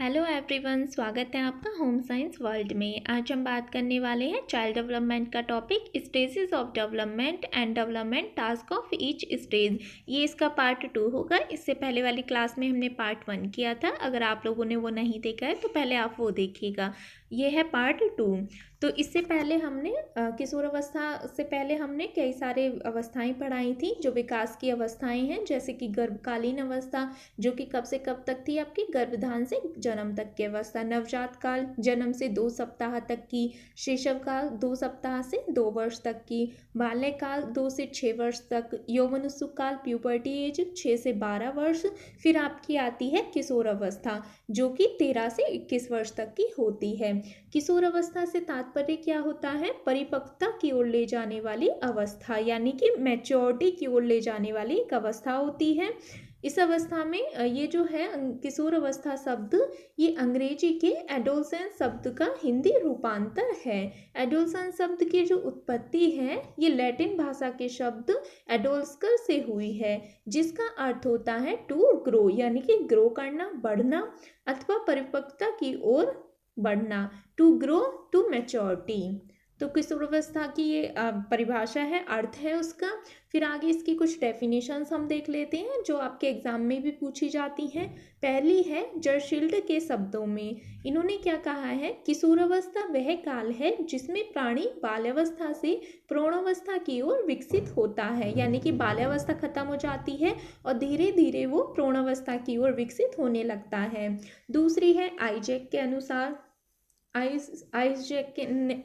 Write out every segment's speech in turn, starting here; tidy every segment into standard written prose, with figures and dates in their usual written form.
Hello everyone, स्वागत है आपका होम साइंस वर्ल्ड में। आज हम बात करने वाले हैं चाइल्ड डेवलपमेंट का topic, stages of development and development task of each stage. ये इसका पार्ट 2 होगा। इससे पहले वाली क्लास में हमने पार्ट 1 किया था। अगर आप लोगों ने वो नहीं देखा है तो पहले आप वो देखिएगा। ये है पार्ट 2। तो इससे पहले हमने किशोर अवस्था से पहले हमने कई सारे अवस्थाएं पढ़ाई थी जो विकास की अवस्थाएं हैं, जैसे कि गर्भकालीन अवस्था जो कि कब से कब तक थी आपकी, गर्भधान से जन्म तक की अवस्था, नवजात काल जन्म से 2 सप्ताह तक की, शैशव काल 2 सप्ताह से 2 वर्ष तक की, बाल्यकाल 2 से 6 वर्ष तक, यौवनोत्सुक काल प्यूबर्टी एज 6 से 12 वर्ष, फिर आपकी आती है किशोर अवस्था जो कि 13 से 21 वर्ष तक की होती है। किशोर अवस्था से तात्पर्य क्या होता है? परिपक्वता की ओर ले जाने वाली अवस्था, यानी कि मैच्योरिटी की ओर ले जाने वाली एक अवस्था होती है। इस अवस्था में ये जो है किशोर अवस्था शब्द, ये अंग्रेजी के एडोलसेंस शब्द का हिंदी रूपांतर है। एडोलसेंस शब्द की जो उत्पत्ति है ये लैटिन भाषा के शब्द एडोल्स्कर से हुई है, जिसका अर्थ होता है टू ग्रो, यानी कि ग्रो करना, बढ़ना अथवा परिपक्वता की ओर बढ़ना, टू ग्रो टू मैच्योरिटी। तो किशोरावस्था की ये परिभाषा है, अर्थ है उसका। फिर आगे इसकी कुछ डेफिनेशंस हम देख लेते हैं जो आपके एग्जाम में भी पूछी जाती हैं। पहली है जर्शील्ड के शब्दों में, इन्होंने क्या कहा है? किशोरावस्था वह काल है जिसमें प्राणी बाल्यावस्था से प्रौढ़ावस्था की ओर विकसित होता है, यानी कि बाल्यावस्था खत्म हो जाती है और धीरे धीरे वो प्रौढ़ावस्था की ओर विकसित होने लगता है। दूसरी है आइजैक के अनुसार,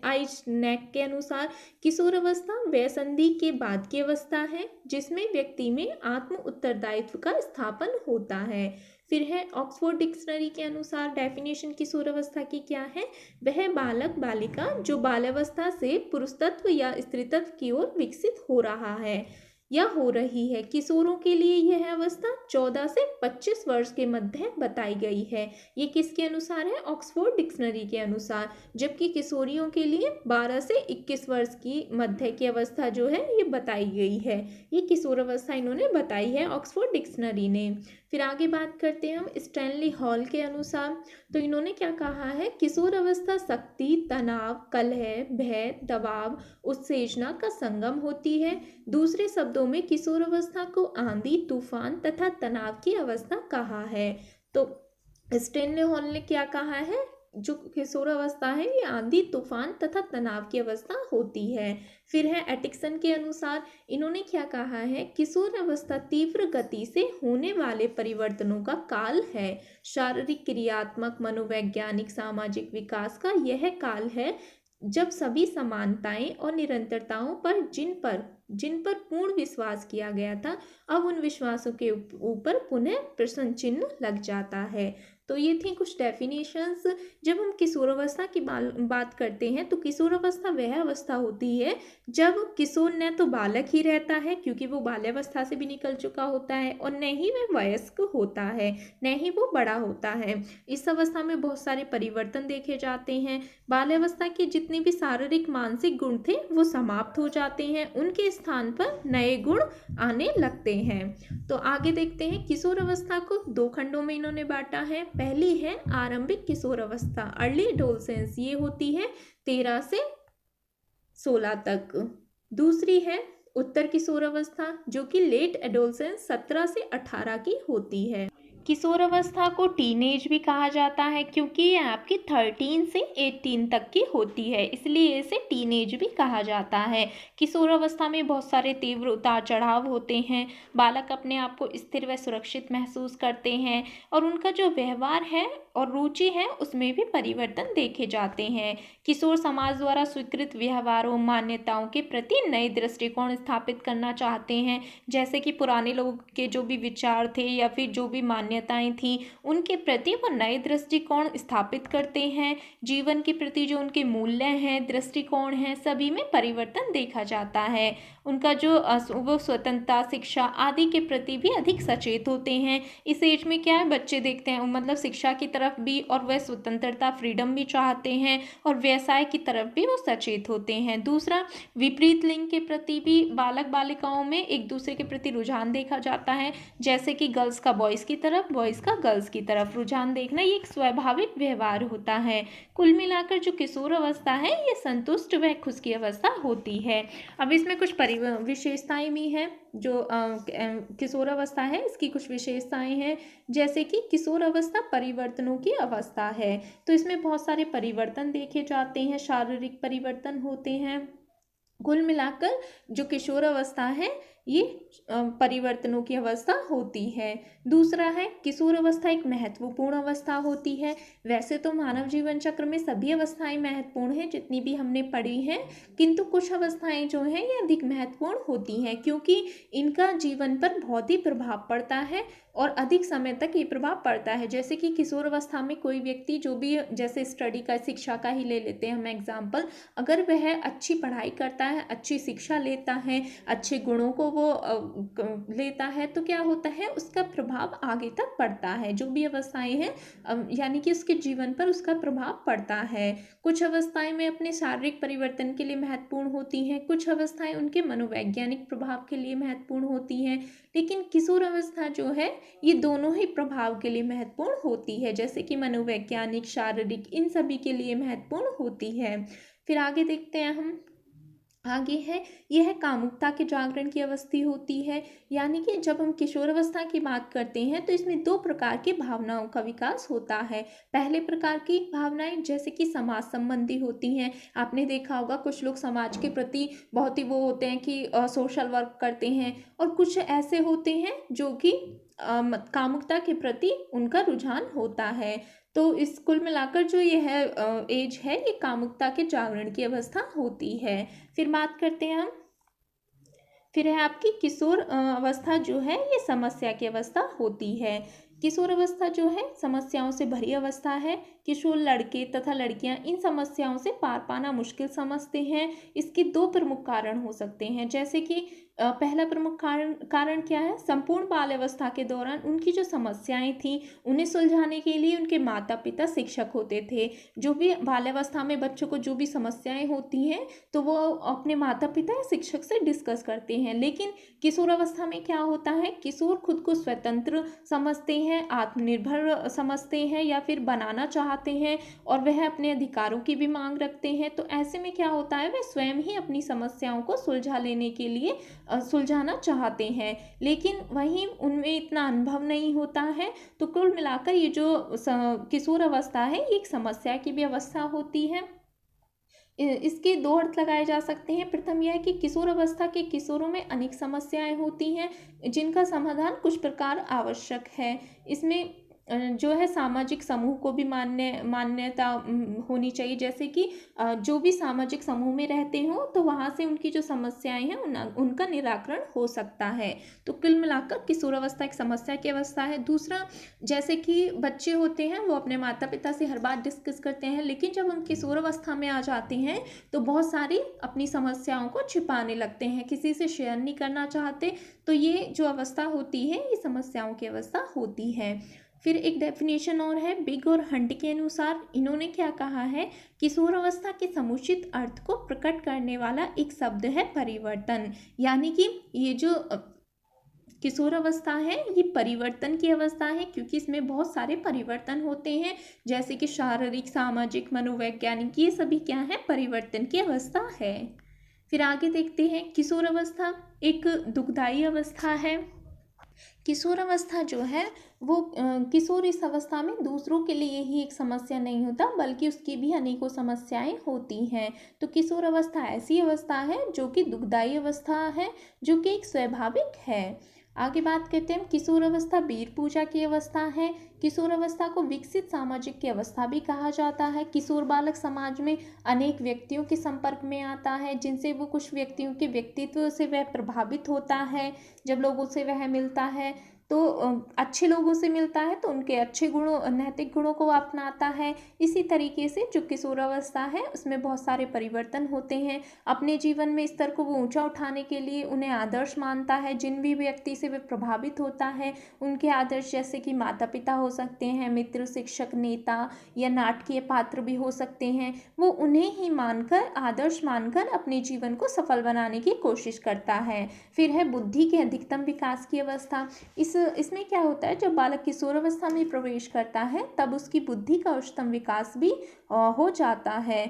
आइजनैक के अनुसार, किशोरावस्था वह संधि के बाद की अवस्था है जिसमें व्यक्ति में आत्म उत्तरदायित्व का स्थापन होता है। फिर है ऑक्सफोर्ड डिक्शनरी के अनुसार डेफिनेशन किशोरावस्था की क्या है? वह बालक बालिका जो बाल्यावस्था से पुरुषत्व या स्त्रीत्व की ओर विकसित हो रहा है या हो रही है। किशोरों के लिए यह अवस्था 14 से 25 वर्ष के मध्य बताई गई है। ये किसके अनुसार है? ऑक्सफोर्ड डिक्शनरी के अनुसार। जबकि किशोरियों के लिए 12 से 21 वर्ष की मध्य की अवस्था जो है ये बताई गई है। ये किशोर अवस्था इन्होंने बताई है ऑक्सफोर्ड डिक्शनरी ने। फिर आगे बात करते हैं हम स्टैनली हॉल के अनुसार। तो इन्होंने क्या कहा है? किशोर अवस्था शक्ति, तनाव, कलह, भय, दबाव, उत्तेजना का संगम होती है। दूसरे शब्दों में किशोर अवस्था को आंधी, तूफान तथा तनाव की अवस्था कहा है। तो स्टैनली हॉल ने क्या कहा है? जो किशोर अवस्था है ये आंधी, तूफान तथा तनाव की अवस्था होती है। फिर है एटिक्सन के अनुसार, इन्होंने क्या कहा है? किशोर अवस्था तीव्र गति से होने वाले परिवर्तनों का काल है। शारीरिक, क्रियात्मक, मनोवैज्ञानिक, सामाजिक विकास का यह काल है जब सभी समानताएं और निरंतरताओं पर जिन पर पूर्ण विश्वास किया गया था, अब उन विश्वासों के ऊपर पुनः प्रश्न चिन्ह लग जाता है। तो ये थी कुछ डेफिनेशंस। जब हम किशोरावस्था की बात करते हैं तो किशोरावस्था वह अवस्था होती है जब किशोर न तो बालक ही रहता है क्योंकि वो बाल्यावस्था से भी निकल चुका होता है, और न ही वह वयस्क होता है, न ही वो बड़ा होता है। इस अवस्था में बहुत सारे परिवर्तन देखे जाते हैं। बाल्यावस्था के जितने भी शारीरिक, मानसिक गुण थे वो समाप्त हो जाते हैं, उनके स्थान पर नए गुण आने लगते हैं। तो आगे देखते हैं। किशोर अवस्था को 2 खंडों में इन्होंने बांटा है। पहली है आरंभिक किशोर अवस्था, अर्ली एडोलसेंस, ये होती है 13 से 16 तक। दूसरी है उत्तर किशोर अवस्था जो कि लेट एडोलसेंस 17 से 18 की होती है। किशोर अवस्था को टीनेज भी कहा जाता है क्योंकि ये आपकी 13 से 18 तक की होती है, इसलिए इसे टीनेज भी कहा जाता है। किशोर अवस्था में बहुत सारे तीव्र उतार चढ़ाव होते हैं। बालक अपने आप को स्थिर व सुरक्षित महसूस करते हैं और उनका जो व्यवहार है और रुचि है उसमें भी परिवर्तन देखे जाते हैं। किशोर समाज द्वारा स्वीकृत व्यवहारों, मान्यताओं के प्रति नए दृष्टिकोण स्थापित करना चाहते हैं, जैसे कि पुराने लोगों के जो भी विचार थे या फिर जो भी मान्यताएं थी उनके प्रति वो नए दृष्टिकोण स्थापित करते हैं। जीवन के प्रति जो उनके मूल्य हैं, दृष्टिकोण हैं, सभी में परिवर्तन देखा जाता है। उनका जो वो स्वतंत्रता, शिक्षा आदि के प्रति भी अधिक सचेत होते हैं। इस एज में क्या है, बच्चे देखते हैं मतलब शिक्षा की तरफ भी और वह स्वतंत्रता, फ्रीडम भी चाहते हैं और व्यवसाय की तरफ भी वो सचेत होते हैं। दूसरा, विपरीत लिंग के प्रति भी बालक बालिकाओं में एक दूसरे के प्रति रुझान देखा जाता है, जैसे कि गर्ल्स का बॉयज़ की तरफ तरफ, बॉयज़ का गर्ल्स की तरफ रुझान देखना, ये एक स्वाभाविक व्यवहार होता है। कुल मिलाकर जो किशोर अवस्था है ये संतुष्ट व खुश की अवस्था होती है। अब इसमें कुछ विशेषताएं भी हैं। जो किशोर अवस्था है इसकी कुछ विशेषताएं हैं, जैसे कि किशोर अवस्था परिवर्तनों की अवस्था है। तो इसमें बहुत सारे परिवर्तन देखे जाते हैं, शारीरिक परिवर्तन होते हैं। कुल मिलाकर जो किशोर अवस्था है ये परिवर्तनों की अवस्था होती है। दूसरा है, किशोर अवस्था एक महत्वपूर्ण अवस्था होती है। वैसे तो मानव जीवन चक्र में सभी अवस्थाएं महत्वपूर्ण हैं जितनी भी हमने पढ़ी हैं, किंतु कुछ अवस्थाएं जो हैं ये अधिक महत्वपूर्ण होती हैं क्योंकि इनका जीवन पर बहुत ही प्रभाव पड़ता है और अधिक समय तक ये प्रभाव पड़ता है। जैसे कि किशोर अवस्था में कोई व्यक्ति जो भी, जैसे स्टडी का, शिक्षा का ही ले लेते हैं हम एग्जाम्पल, अगर वह अच्छी पढ़ाई करता है, अच्छी शिक्षा लेता है, अच्छे गुणों को वो लेता है, तो क्या होता है उसका प्रभाव आगे तक पड़ता है। जो भी अवस्थाएं हैं यानी कि उसके जीवन पर उसका प्रभाव पड़ता है। कुछ अवस्थाएं में अपने शारीरिक परिवर्तन के लिए महत्वपूर्ण होती हैं, कुछ अवस्थाएं उनके मनोवैज्ञानिक प्रभाव के लिए महत्वपूर्ण होती हैं। लेकिन किशोर अवस्था जो है ये दोनों ही प्रभाव के लिए महत्वपूर्ण होती है, जैसे कि मनोवैज्ञानिक, शारीरिक, इन सभी के लिए महत्वपूर्ण होती है। फिर आगे देखते हैं हम, आगे है यह कामुकता के जागरण की अवस्था होती है। यानी कि जब हम किशोर अवस्था की बात करते हैं तो इसमें दो प्रकार की भावनाओं का विकास होता है। पहले प्रकार की भावनाएं जैसे कि समाज संबंधी होती हैं। आपने देखा होगा कुछ लोग समाज के प्रति बहुत ही वो होते हैं कि सोशल वर्क करते हैं, और कुछ ऐसे होते हैं जो कि कामुकता के प्रति उनका रुझान होता है। तो इस कुल मिलाकर जो यह एज है ये कामुकता के जागरण की अवस्था होती है। फिर बात करते हैं हम, फिर है आपकी किशोर अवस्था जो है ये समस्या की अवस्था होती है। किशोर अवस्था जो है समस्याओं से भरी अवस्था है। किशोर लड़के तथा लड़कियां इन समस्याओं से पार पाना मुश्किल समझते हैं। इसके दो प्रमुख कारण हो सकते हैं, जैसे कि पहला प्रमुख कारण क्या है, संपूर्ण बाल अवस्था के दौरान उनकी जो समस्याएं थी उन्हें सुलझाने के लिए उनके माता पिता शिक्षक होते थे। जो भी बाल्यावस्था में बच्चों को जो भी समस्याएं होती हैं तो वो अपने माता पिता या शिक्षक से डिस्कस करते हैं। लेकिन किशोर अवस्था में क्या होता है, किशोर खुद को स्वतंत्र समझते हैं, आत्मनिर्भर समझते हैं या फिर बनाना चाहते हैं, और वह अपने अधिकारों की भी मांग रखते हैं। तो ऐसे में क्या होता है, वह स्वयं ही अपनी समस्याओं को सुलझा लेने के लिए सुलझाना चाहते हैं, लेकिन वहीं उनमें इतना अनुभव नहीं होता है। तो कुल मिलाकर ये जो किशोर अवस्था है ये एक समस्या की भी अवस्था होती है। इसके दो अर्थ लगाए जा सकते हैं। प्रथम यह है कि किशोर अवस्था के किशोरों में अनेक समस्याएं होती हैं जिनका समाधान कुछ प्रकार आवश्यक है। इसमें जो है सामाजिक समूह को भी मान्यता होनी चाहिए, जैसे कि जो भी सामाजिक समूह में रहते हो तो वहाँ से उनकी जो समस्याएं हैं उनका निराकरण हो सकता है। तो कुल मिलाकर किशोर अवस्था एक समस्या की अवस्था है। दूसरा, जैसे कि बच्चे होते हैं वो अपने माता पिता से हर बात डिस्कस करते हैं, लेकिन जब हम किशोर अवस्था में आ जाते हैं तो बहुत सारी अपनी समस्याओं को छिपाने लगते हैं, किसी से शेयर नहीं करना चाहते। तो ये जो अवस्था होती है ये समस्याओं की अवस्था होती है। फिर एक डेफिनेशन और है बिग और हंट के अनुसार, इन्होंने क्या कहा है, किशोर अवस्था के समुचित अर्थ को प्रकट करने वाला एक शब्द है परिवर्तन। यानी कि ये जो किशोर अवस्था है ये परिवर्तन की अवस्था है, क्योंकि इसमें बहुत सारे परिवर्तन होते हैं, जैसे कि शारीरिक, सामाजिक, मनोवैज्ञानिक, ये सभी क्या है, परिवर्तन की अवस्था है। फिर आगे देखते हैं, किशोर अवस्था एक दुखदायी अवस्था है। किशोर अवस्था जो है वो किशोर इस अवस्था में दूसरों के लिए ही एक समस्या नहीं होता बल्कि उसकी भी अनेकों समस्याएं होती हैं। तो किशोर अवस्था ऐसी अवस्था है जो कि दुखदायी अवस्था है, जो कि एक स्वाभाविक है। आगे बात करते हैं, किशोर अवस्था वीर पूजा की अवस्था है। किशोर अवस्था को विकसित सामाजिक की अवस्था भी कहा जाता है। किशोर बालक समाज में अनेक व्यक्तियों के संपर्क में आता है, जिनसे वो कुछ व्यक्तियों के व्यक्तित्व से वह प्रभावित होता है। जब लोगों से वह मिलता है तो अच्छे लोगों से मिलता है तो उनके अच्छे गुणों, नैतिक गुणों को अपनाता है। इसी तरीके से जो किशोर अवस्था है उसमें बहुत सारे परिवर्तन होते हैं। अपने जीवन में स्तर को वो ऊंचा उठाने के लिए उन्हें आदर्श मानता है। जिन भी व्यक्ति से वे प्रभावित होता है उनके आदर्श, जैसे कि माता पिता हो सकते हैं, मित्र, शिक्षक, नेता या नाटकीय पात्र भी हो सकते हैं, वो उन्हें ही मानकर, आदर्श मानकर अपने जीवन को सफल बनाने की कोशिश करता है। फिर है बुद्धि के अधिकतम विकास की अवस्था। इस इसमें क्या होता है, जब बालक किशोरावस्था में प्रवेश करता है तब उसकी बुद्धि का उच्चतम विकास भी हो जाता है।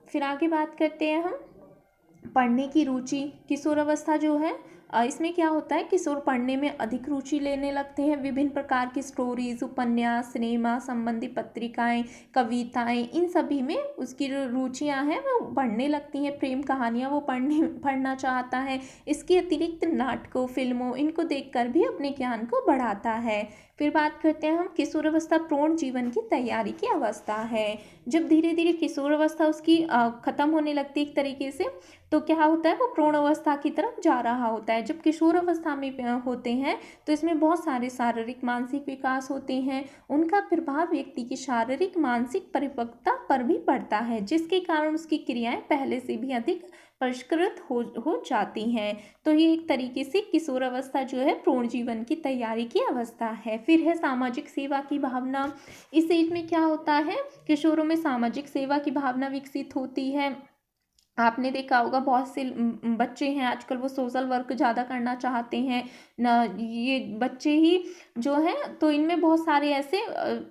फिर आगे बात करते हैं हम पढ़ने की रुचि। किशोरावस्था जो है इसमें क्या होता है, किशोर पढ़ने में अधिक रुचि लेने लगते हैं। विभिन्न प्रकार की स्टोरीज, उपन्यास, सिनेमा संबंधी पत्रिकाएं, कविताएं, इन सभी में उसकी जो रुचियां हैं वो बढ़ने लगती हैं। प्रेम कहानियां वो पढ़ना चाहता है। इसके अतिरिक्त नाटकों, फिल्मों, इनको देखकर भी अपने ज्ञान को बढ़ाता है। फिर बात करते हैं हम किशोरावस्था पूर्ण जीवन की तैयारी की अवस्था है। जब धीरे धीरे किशोरावस्था उसकी खत्म होने लगती है एक तरीके से, तो क्या होता है, वो पूर्ण अवस्था की तरफ जा रहा होता है। जब किशोर अवस्था में होते हैं तो इसमें बहुत सारे शारीरिक मानसिक विकास होते हैं। उनका प्रभाव व्यक्ति की शारीरिक मानसिक परिपक्वता पर भी पड़ता है, जिसके कारण उसकी क्रियाएं पहले से भी अधिक परिष्कृत हो जाती हैं। तो ये एक तरीके से किशोर अवस्था जो है पूर्ण जीवन की तैयारी की अवस्था है। फिर है सामाजिक सेवा की भावना। इस एज में क्या होता है, किशोरों में सामाजिक सेवा की भावना विकसित होती है। आपने देखा होगा बहुत से बच्चे हैं आजकल, वो सोशल वर्क ज़्यादा करना चाहते हैं ना, ये बच्चे ही जो हैं, तो इनमें बहुत सारे ऐसे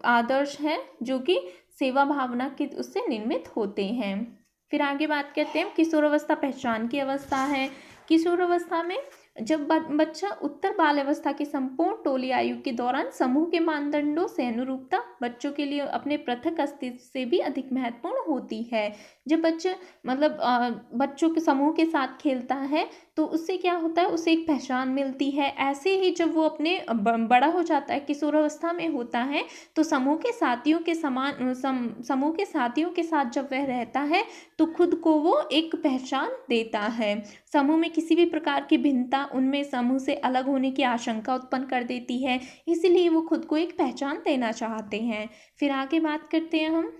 आदर्श हैं जो कि सेवा भावना के उससे निर्मित होते हैं। फिर आगे बात करते हैं किशोरावस्था पहचान की अवस्था है। किशोरावस्था में जब बच्चा उत्तर बाल अवस्था की संपूर्ण टोली आयु के दौरान समूह के मानदंडों से अनुरूपता बच्चों के लिए अपने पृथक अस्तित्व से भी अधिक महत्वपूर्ण होती है। जब बच्चे बच्चों के समूह के साथ खेलता है तो उससे क्या होता है, उसे एक पहचान मिलती है। ऐसे ही जब वो अपने बड़ा हो जाता है, किशोरावस्था में होता है, तो समूह के साथियों के साथ जब वह रहता है तो खुद को वो एक पहचान देता है। समूह में किसी भी प्रकार की भिन्नता उनमें समूह से अलग होने की आशंका उत्पन्न कर देती है, इसलिए वो खुद को एक पहचान देना चाहते हैं। फिर आगे बात करते हैं हम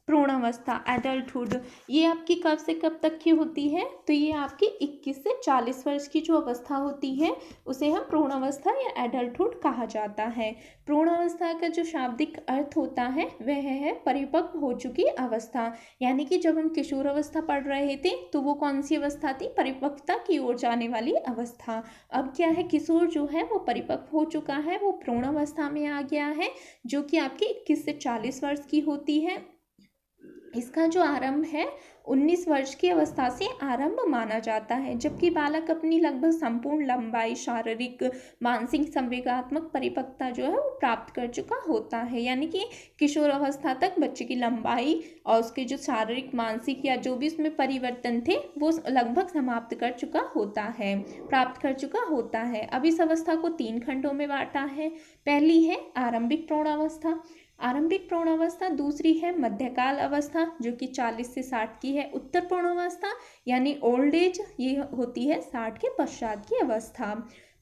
भ्रूणावस्था, एडल्टहुड। ये आपकी कब से कब तक की होती है, तो ये आपकी 21 से 40 वर्ष की जो अवस्था होती है उसे हम भ्रूणावस्था या एडल्टहुड कहा जाता है। भ्रूणावस्था का जो शाब्दिक अर्थ होता है वह है परिपक्व हो चुकी अवस्था। यानी कि जब हम किशोरावस्था पढ़ रहे थे तो वो कौन सी अवस्था थी, परिपक्वता की ओर जाने वाली अवस्था। अब क्या है, किशोर जो है वो परिपक्व हो चुका है, वो भ्रूणावस्था में आ गया है, जो कि आपकी 21 से 40 वर्ष की होती है। इसका जो आरंभ है 19 वर्ष की अवस्था से आरंभ माना जाता है, जबकि बालक अपनी लगभग संपूर्ण लंबाई, शारीरिक, मानसिक, संवेगात्मक परिपक्वता जो है वो प्राप्त कर चुका होता है। यानी कि किशोर अवस्था तक बच्चे की लंबाई और उसके जो शारीरिक, मानसिक या जो भी उसमें परिवर्तन थे वो लगभग समाप्त कर चुका होता है, प्राप्त कर चुका होता है। अब इस अवस्था को 3 खंडों में बांटा है। पहली है आरंभिक प्रौढ़ावस्था। आरंभिक प्रौढ़ावस्था। दूसरी है मध्यकाल अवस्था जो कि 40 से 60 की है। उत्तर प्रौढ़ावस्था यानी ओल्ड एज, ये होती है 60 के पश्चात की अवस्था।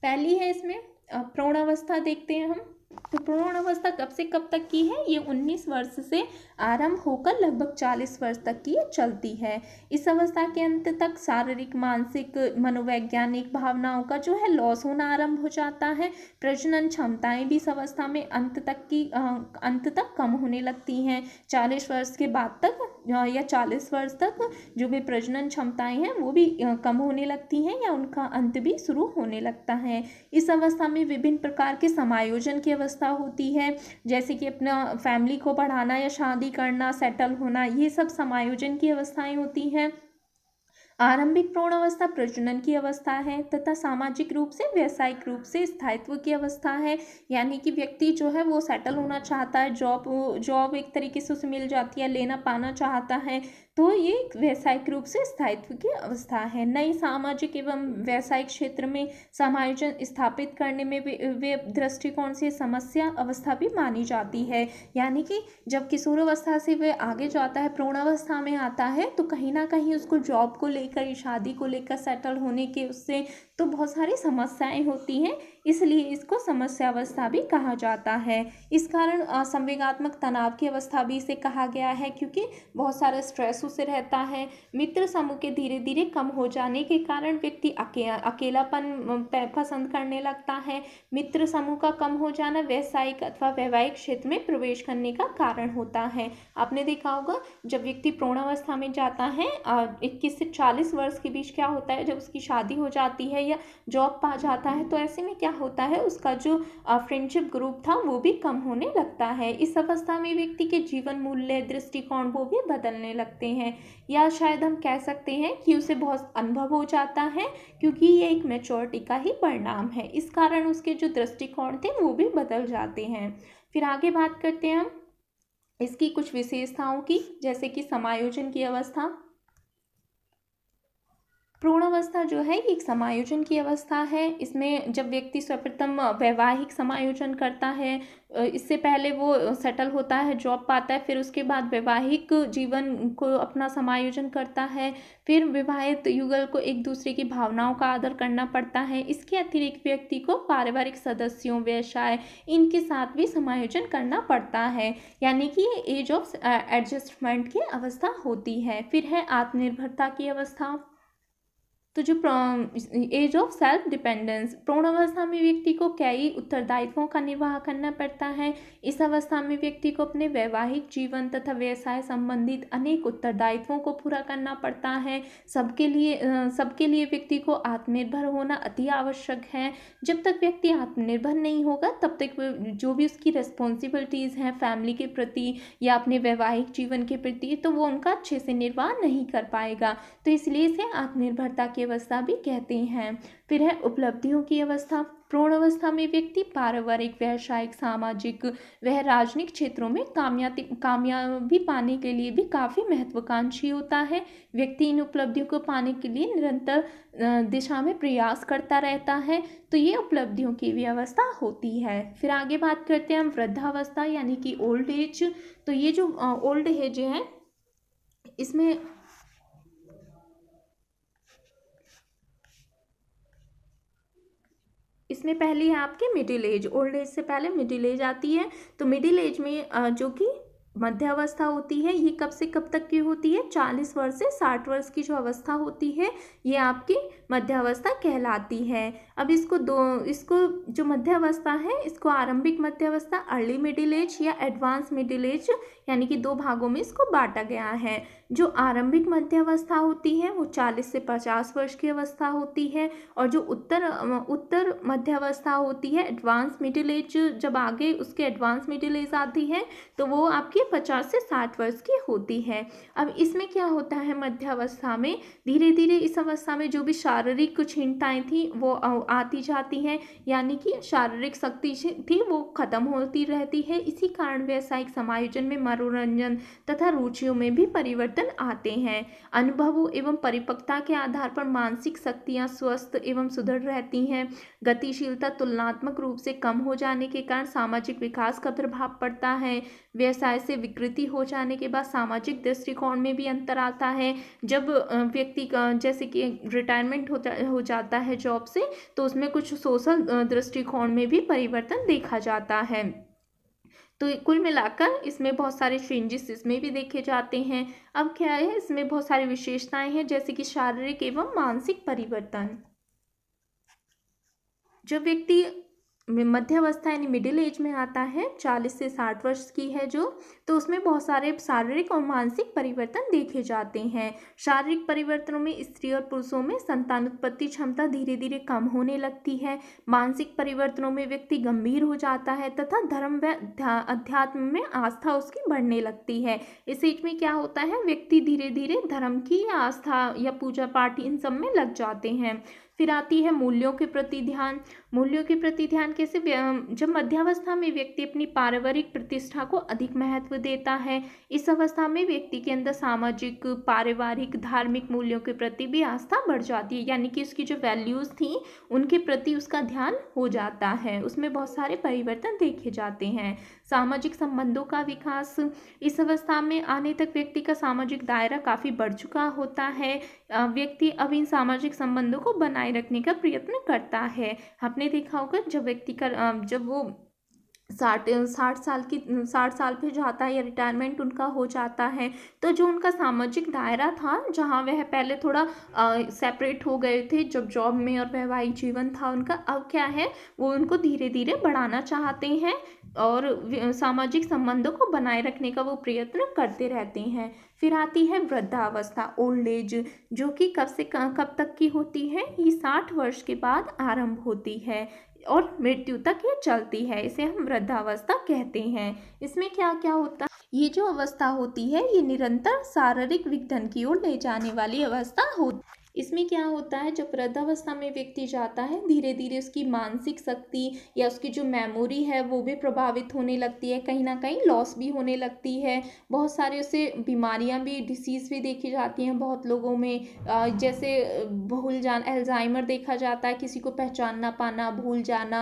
पहली है इसमें प्रौढ़ावस्था देखते हैं हम। तो प्रौढ़ावस्था कब से कब तक की है, ये 19 वर्ष से आरंभ होकर लगभग 40 वर्ष तक की चलती है। इस अवस्था के अंत तक शारीरिक, मानसिक, मनोवैज्ञानिक भावनाओं का जो है लॉस होना आरंभ हो जाता है। प्रजनन क्षमताएं भी इस अवस्था में अंत तक कम होने लगती हैं। 40 वर्ष के बाद तक या 40 वर्ष तक जो भी प्रजनन क्षमताएं हैं वो भी कम होने लगती हैं या उनका अंत भी शुरू होने लगता है। इस अवस्था में विभिन्न प्रकार के समायोजन की अवस्था होती है, जैसे कि अपना फैमिली को बढ़ाना या शादी करना, सेटल होना, ये सब समायोजन की अवस्थाएं होती हैं। आरंभिक प्रौढ़ावस्था प्रजनन की अवस्था है तथा सामाजिक रूप से, व्यावसायिक रूप से स्थायित्व की अवस्था है। यानी कि व्यक्ति जो है वो सेटल होना चाहता है, जॉब एक तरीके से उसे मिल जाती है, लेना पाना चाहता है, तो ये व्यावसायिक रूप से स्थायित्व की अवस्था है। नई सामाजिक एवं व्यावसायिक क्षेत्र में समायोजन स्थापित करने में वे दृष्टिकोण से समस्या अवस्था भी मानी जाती है। यानी कि जब किशोरावस्था से वे आगे जाता है, प्रौढ़ावस्था में आता है, तो कहीं ना कहीं उसको जॉब को लेकर, शादी को लेकर, सेटल होने के उससे तो बहुत सारी समस्याएं होती हैं, इसलिए इसको समस्या अवस्था भी कहा जाता है। इस कारण संवेगात्मक तनाव की अवस्था भी इसे कहा गया है, क्योंकि बहुत सारा स्ट्रेस उसे रहता है। मित्र समूह के धीरे धीरे कम हो जाने के कारण व्यक्ति अकेलापन पसंद करने लगता है। मित्र समूह का कम हो जाना व्यावसायिक अथवा वैवाहिक क्षेत्र में प्रवेश करने का कारण होता है। आपने देखा होगा जब व्यक्ति प्रौढ़ावस्था में जाता है 21 से 40 वर्ष के बीच क्या होता है, जब उसकी शादी हो जाती है या जॉब पा जाता है, तो ऐसे में क्या होता है, उसका जो फ्रेंडशिप ग्रुप था वो भी कम होने लगता है। इस अवस्था में व्यक्ति के जीवन मूल्य, दृष्टिकोण वो भी बदलने लगते हैं, या शायद हम कह सकते हैं कि उसे बहुत अनुभव हो जाता है, क्योंकि ये एक मैच्योरिटी का ही परिणाम है। इस कारण उसके जो दृष्टिकोण थे वो भी बदल जाते हैं। फिर आगे बात करते हैं हम इसकी कुछ विशेषताओं की, जैसे कि समायोजन की अवस्था। भ्रूण अवस्था जो है ये एक समायोजन की अवस्था है। इसमें जब व्यक्ति सर्वप्रथम वैवाहिक समायोजन करता है, इससे पहले वो सेटल होता है, जॉब पाता है, फिर उसके बाद वैवाहिक जीवन को अपना समायोजन करता है, फिर विवाहित युगल को एक दूसरे की भावनाओं का आदर करना पड़ता है। इसके अतिरिक्त व्यक्ति को पारिवारिक सदस्यों, व्यवसाय, इनके साथ भी समायोजन करना पड़ता है, यानी कि ये एज ऑफ एडजस्टमेंट की अवस्था होती है। फिर है आत्मनिर्भरता की अवस्था। तो जो एज ऑफ सेल्फ डिपेंडेंस, पूर्ण अवस्था में व्यक्ति को कई उत्तरदायित्वों का निर्वाह करना पड़ता है। इस अवस्था में व्यक्ति को अपने वैवाहिक जीवन तथा व्यवसाय संबंधित अनेक उत्तरदायित्वों को पूरा करना पड़ता है। सबके लिए व्यक्ति को आत्मनिर्भर होना अति आवश्यक है। जब तक व्यक्ति आत्मनिर्भर नहीं होगा तब तक जो भी उसकी रिस्पॉन्सिबिलिटीज़ हैं फैमिली के प्रति या अपने वैवाहिक जीवन के प्रति, तो वो उनका अच्छे से निर्वाह नहीं कर पाएगा। तो इसलिए इसे आत्मनिर्भरता की अवस्था भी कहते हैं। फिर है उपलब्धियों की अवस्था। पूर्ण अवस्था में व्यक्ति पारिवारिक, व्यावसायिक, सामाजिक व राजनीतिक क्षेत्रों में कामयाबी पाने के लिए भी काफ़ी महत्वाकांक्षी होता है। व्यक्ति इन उपलब्धियों को पाने के लिए निरंतर दिशा में प्रयास करता रहता है, तो ये उपलब्धियों की भी अवस्था होती है। फिर आगे बात करते हैं हम वृद्धावस्था यानी कि ओल्ड एज। तो ये जो ओल्ड एज है इसमें पहली है आपकी मिडिल एज। ओल्ड एज से पहले मिडिल एज आती है। तो मिडिल एज में जो कि मध्यावस्था होती है, ये कब से कब तक की होती है, 40 वर्ष से 60 वर्ष की जो अवस्था होती है ये आपकी मध्यावस्था कहलाती है। अब इसको जो मध्यावस्था है इसको आरंभिक मध्यावस्था, अर्ली मिडिल एज या एडवांस मिडिल एज, यानी कि 2 भागों में इसको बांटा गया है। जो आरंभिक मध्यावस्था होती है वो 40 से 50 वर्ष की अवस्था होती है, और जो उत्तर मध्यावस्था होती है, एडवांस मिडिल एज, जब आगे उसके एडवांस मिडिल एज आती है तो वो आपकी 50 से 60 वर्ष की होती है। अब इसमें क्या होता है, मध्यावस्था में धीरे धीरे इस अवस्था में जो भी शारीरिक कुछ हिंसाएं थी वो आती जाती हैं, यानी कि शारीरिक शक्ति थी वो खत्म होती रहती है। इसी कारण व्यावसायिक समायोजन में मनोरंजन तथा रुचियों में भी परिवर्तन आते हैं। अनुभवों एवं परिपक्वता के आधार पर मानसिक शक्तियाँ स्वस्थ एवं सुदृढ़ रहती हैं। गतिशीलता तुलनात्मक रूप से कम हो जाने के कारण सामाजिक विकास का प्रभाव पड़ता है। व्यवसाय से विकृति हो जाने के बाद सामाजिक दृष्टिकोण में भी अंतर आता है। जब व्यक्ति का जैसे कि रिटायरमेंट हो जाता है जॉब से, तो उसमें कुछ सोशल दृष्टिकोण में भी परिवर्तन देखा जाता है। तो कुल मिलाकर इसमें बहुत सारे चेंजेस इसमें भी देखे जाते हैं। अब क्या है, इसमें बहुत सारी विशेषताएं हैं, जैसे कि शारीरिक एवं मानसिक परिवर्तन। जब व्यक्ति मध्यावस्था यानी मिडिल एज में आता है, 40 से 60 वर्ष की है जो, तो उसमें बहुत सारे शारीरिक और मानसिक परिवर्तन देखे जाते हैं। शारीरिक परिवर्तनों में स्त्री और पुरुषों में संतानोत्पत्ति क्षमता धीरे धीरे कम होने लगती है। मानसिक परिवर्तनों में व्यक्ति गंभीर हो जाता है तथा धर्म व अध्यात्म में आस्था उसकी बढ़ने लगती है। इस एज में क्या होता है, व्यक्ति धीरे धीरे धर्म की आस्था या पूजा पाठ इन सब में लग जाते हैं। फिर आती है मूल्यों के प्रति ध्यान। मूल्यों के प्रति ध्यान कैसे, जब मध्यावस्था में व्यक्ति अपनी पारिवारिक प्रतिष्ठा को अधिक महत्व देता है। इस अवस्था में व्यक्ति के अंदर सामाजिक, पारिवारिक, धार्मिक मूल्यों के प्रति भी आस्था बढ़ जाती है, यानी कि उसकी जो वैल्यूज़ थी उनके प्रति उसका ध्यान हो जाता है। उसमें बहुत सारे परिवर्तन देखे जाते हैं। सामाजिक संबंधों का विकास, इस अवस्था में आने तक व्यक्ति का सामाजिक दायरा काफ़ी बढ़ चुका होता है। व्यक्ति अब इन सामाजिक संबंधों को बनाए रखने का प्रयत्न करता है। आपने देखा होगा जब व्यक्ति का जब वो 60 साल पे जाता है या रिटायरमेंट उनका हो जाता है, तो जो उनका सामाजिक दायरा था, जहाँ वह पहले थोड़ा सेपरेट हो गए थे जब जॉब में और वैवाहिक जीवन था उनका, अब क्या है वो उनको धीरे धीरे बढ़ाना चाहते हैं। और सामाजिक संबंधों को बनाए रखने का वो प्रयत्न करते रहते हैं। फिर आती है वृद्धावस्था, ओल्ड एज, जो कि कब तक की होती है, ये 60 वर्ष के बाद आरंभ होती है और मृत्यु तक ये चलती है। इसे हम वृद्धावस्था कहते हैं। इसमें क्या क्या होता है, ये जो अवस्था होती है ये निरंतर शारीरिक विघटन की ओर ले जाने वाली अवस्था होती है। इसमें क्या होता है, जब वृद्धावस्था में व्यक्ति जाता है, धीरे धीरे उसकी मानसिक शक्ति या उसकी जो मेमोरी है वो भी प्रभावित होने लगती है, कहीं ना कहीं लॉस भी होने लगती है। बहुत सारे उसे बीमारियां भी, डिसीज़ भी देखी जाती हैं बहुत लोगों में, जैसे भूल जाना, अल्जाइमर देखा जाता है, किसी को पहचान ना पाना, भूल जाना,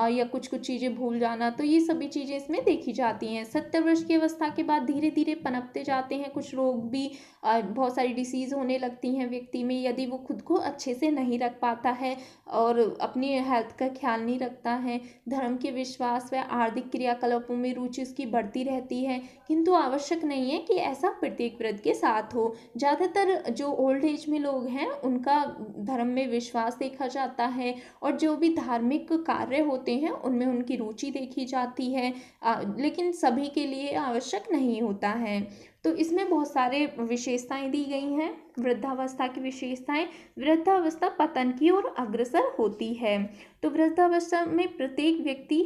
या कुछ कुछ चीज़ें भूल जाना, तो ये सभी चीज़ें इसमें देखी जाती हैं। 70 वर्ष की अवस्था के बाद धीरे धीरे पनपते जाते हैं कुछ रोग भी, बहुत सारी डिसीज़ होने लगती हैं व्यक्ति में, यदि वो खुद को अच्छे से नहीं रख पाता है और अपनी हेल्थ का ख्याल नहीं रखता है। धर्म के विश्वास व आर्थिक क्रियाकलापों में रुचि उसकी बढ़ती रहती है, किंतु आवश्यक नहीं है कि ऐसा प्रत्येक वृद्ध के साथ हो। ज़्यादातर जो ओल्ड एज में लोग हैं उनका धर्म में विश्वास देखा जाता है और जो भी धार्मिक कार्य होते हैं उनमें उनकी रुचि देखी जाती है, लेकिन सभी के लिए आवश्यक नहीं होता है। तो इसमें बहुत सारे विशेषताएं दी गई हैं। वृद्धावस्था की विशेषताएं, वृद्धावस्था पतन की ओर अग्रसर होती है। तो वृद्धावस्था में प्रत्येक व्यक्ति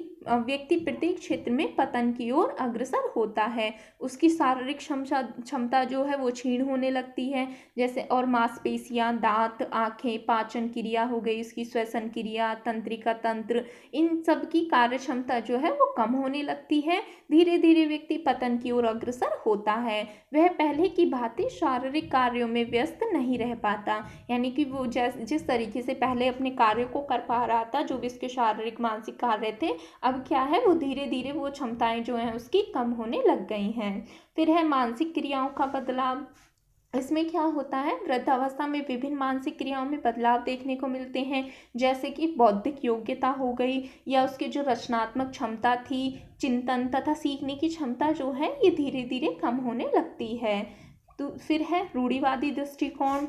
प्रत्येक क्षेत्र में पतन की ओर अग्रसर होता है। उसकी शारीरिक क्षमता जो है वो क्षीण होने लगती है, जैसे और मांसपेशियां, दांत, आंखें, पाचन क्रिया हो गई, उसकी श्वसन क्रिया, तंत्रिका तंत्र, इन सब की कार्य क्षमता जो है वो कम होने लगती है। धीरे धीरे व्यक्ति पतन की ओर अग्रसर होता है। वह पहले की भांति शारीरिक कार्यों में व्यस्त नहीं रह पाता, यानी कि वो जिस तरीके से पहले अपने कार्य को कर पा रहा था, जो भी उसके शारीरिक मानसिक कार्य थे, अब क्या है, वो धीरे धीरे वो क्षमताएं जो हैं उसकी कम होने लग गई हैं। फिर है मानसिक क्रियाओं का बदलाव। इसमें क्या होता है, वृद्धावस्था में विभिन्न मानसिक क्रियाओं में बदलाव देखने को मिलते हैं, जैसे कि बौद्धिक योग्यता हो गई, या उसकी जो रचनात्मक क्षमता थी, चिंतन तथा सीखने की क्षमता जो है ये धीरे धीरे कम होने लगती है। तो फिर है रूढ़िवादी दृष्टिकोण।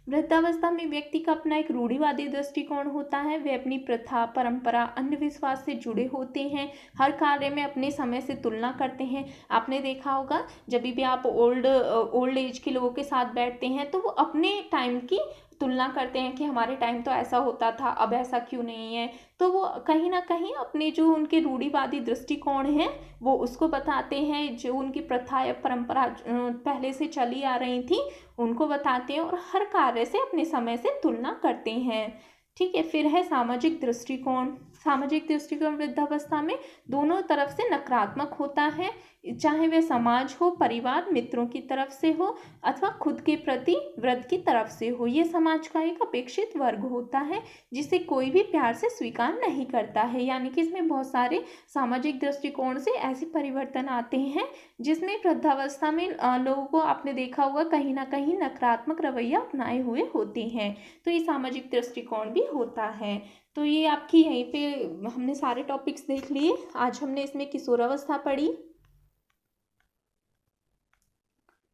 वृद्धावस्था में व्यक्ति का अपना एक रूढ़िवादी दृष्टिकोण होता है। वे अपनी प्रथा, परंपरा, अंधविश्वास से जुड़े होते हैं। हर कार्य में अपने समय से तुलना करते हैं। आपने देखा होगा जब भी आप ओल्ड एज के लोगों के साथ बैठते हैं तो वो अपने टाइम की तुलना करते हैं कि हमारे टाइम तो ऐसा होता था, अब ऐसा क्यों नहीं है। तो वो कहीं ना कहीं अपने जो उनके रूढ़िवादी दृष्टिकोण हैं वो उसको बताते हैं, जो उनकी प्रथा या परंपरा पहले से चली आ रही थी उनको बताते हैं, और हर कार्य से अपने समय से तुलना करते हैं। ठीक है। फिर है सामाजिक दृष्टिकोण। सामाजिक दृष्टिकोण वृद्धावस्था में दोनों तरफ से नकारात्मक होता है, चाहे वह समाज हो, परिवार, मित्रों की तरफ से हो अथवा खुद के प्रति वृद्ध की तरफ से हो। ये समाज का एक अपेक्षित वर्ग होता है जिसे कोई भी प्यार से स्वीकार नहीं करता है, यानी कि इसमें बहुत सारे सामाजिक दृष्टिकोण से ऐसे परिवर्तन आते हैं जिसमें वृद्धावस्था में लोगों को, आपने देखा होगा, कहीं ना कहीं नकारात्मक रवैया अपनाए हुए होते हैं। तो ये सामाजिक दृष्टिकोण भी होता है। तो ये आपकी यहीं पे हमने सारे टॉपिक्स देख लिए। आज हमने इसमें किशोरावस्था पढ़ी।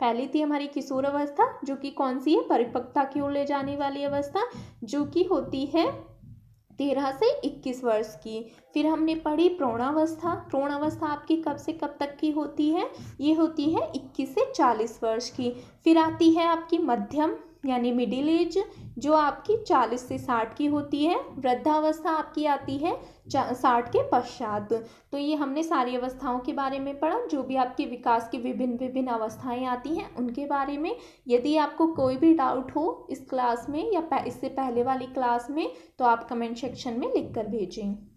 पहली थी हमारी किशोरावस्था, जो कि कौन सी है, परिपक्वता की ओर ले जाने वाली अवस्था, जो कि होती है 13 से 21 वर्ष की। फिर हमने पढ़ी प्रौढ़ावस्था। प्रौढ़ावस्था आपकी कब से कब तक की होती है, ये होती है 21 से 40 वर्ष की। फिर आती है आपकी मध्यम यानी मिडिल एज, जो आपकी 40 से 60 की होती है। वृद्धावस्था आपकी आती है 60 के पश्चात। तो ये हमने सारी अवस्थाओं के बारे में पढ़ा, जो भी आपके विकास की विभिन्न विभिन्न अवस्थाएं आती हैं उनके बारे में। यदि आपको कोई भी डाउट हो इस क्लास में या इससे पहले वाली क्लास में तो आप कमेंट सेक्शन में लिख कर भेजें।